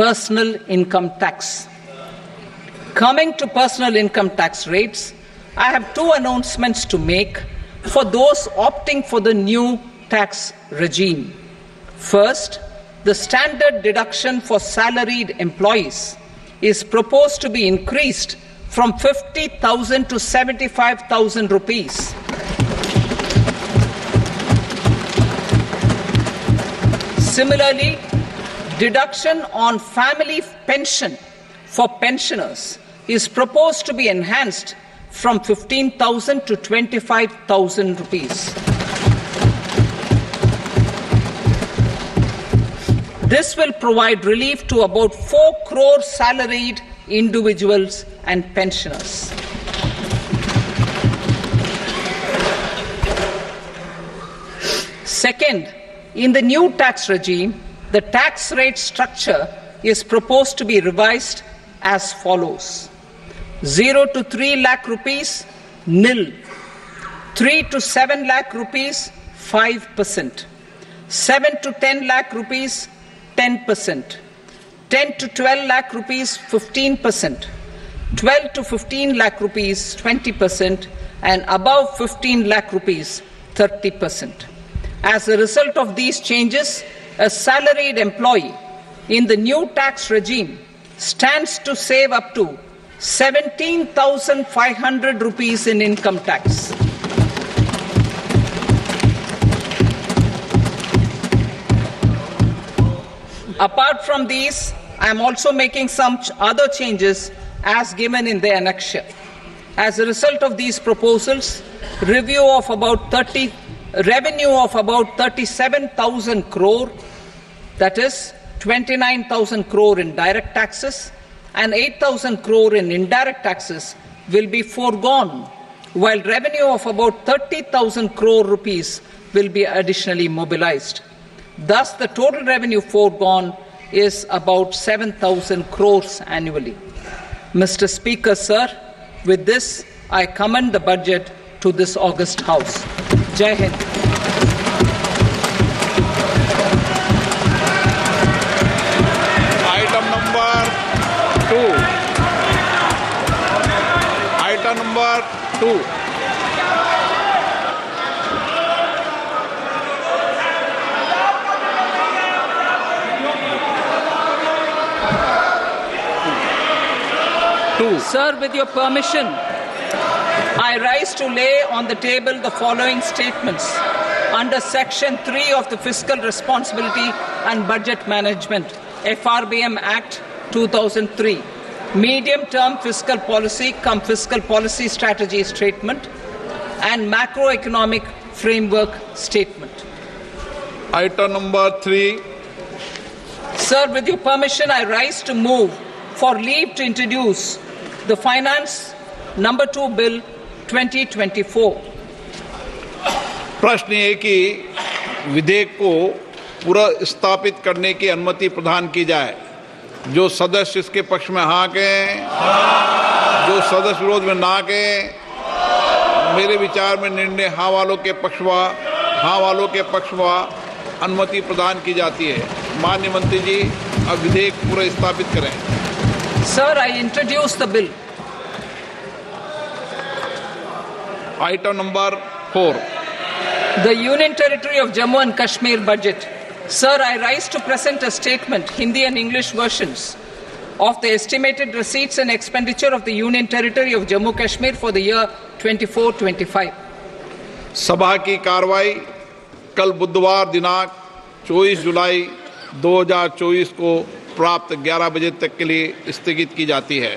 personal income tax. Coming to personal income tax rates, I have two announcements to make for those opting for the new tax regime. First, the standard deduction for salaried employees is proposed to be increased from 50,000 to 75,000 rupees. Similarly, deduction on family pension for pensioners is proposed to be enhanced from 15,000 to 25,000 rupees. This will provide relief to about 4 crore salaried individuals and pensioners. Second, in the new tax regime, the tax rate structure is proposed to be revised as follows: 0 to 3 lakh rupees, nil; 3 to 7 lakh rupees, 5%; 7 to 10 lakh rupees, 10%; 10 to 12 lakh rupees, 15%; 12 to 15 lakh rupees, 20%; and above 15 lakh rupees, 30%. As a result of these changes, a salaried employee in the new tax regime stands to save up to 17,500 rupees in income tax. Apart from these, I am also making some other changes as given in the annexure. As a result of these proposals, revenue of about 37,000 crore, that is 29,000 crore in direct taxes and 8,000 crore in indirect taxes, will be foregone, while revenue of about 30,000 crore rupees will be additionally mobilized. Thus, the total revenue foregone is about 7,000 crores annually. Mr. Speaker, sir, with this, I commend the budget to this august House. Jai Hind. Item number 2. Sir, with your permission, I rise to lay on the table the following statements under Section 3 of the Fiscal Responsibility and Budget Management, FRBM Act 2003, Medium-Term Fiscal Policy cum Fiscal Policy Strategy Statement and Macroeconomic Framework Statement. Item number 3. Sir, with your permission, I rise to move for leave to introduce the Finance Number 2 Bill 2024. प्रश्न ये कि विधेयक को पुनर्स्थापित करने की अनुमति प्रदान की जाए। जो सदस्य इसके पक्ष में हाँ कहें, जो सदस्य विरोध में ना कहें। मेरे विचार में निर्णय हाँ वालों के पक्ष में अनुमति प्रदान की जाती है। माननीय मंत्री जी, अब विधेयक पुनर्स्थापित करें। Sir, I introduce the bill. Item number 4. The Union Territory of Jammu and Kashmir budget. Sir, I rise to present a statement, Hindi and English versions, of the estimated receipts and expenditure of the Union Territory of Jammu and Kashmir for the year 24-25. सभा की कार्रवाई कल बुधवार दिनांक 24 जुलाई 2024 को प्राप्त 11 बजे तक के लिए स्थगित की जाती है।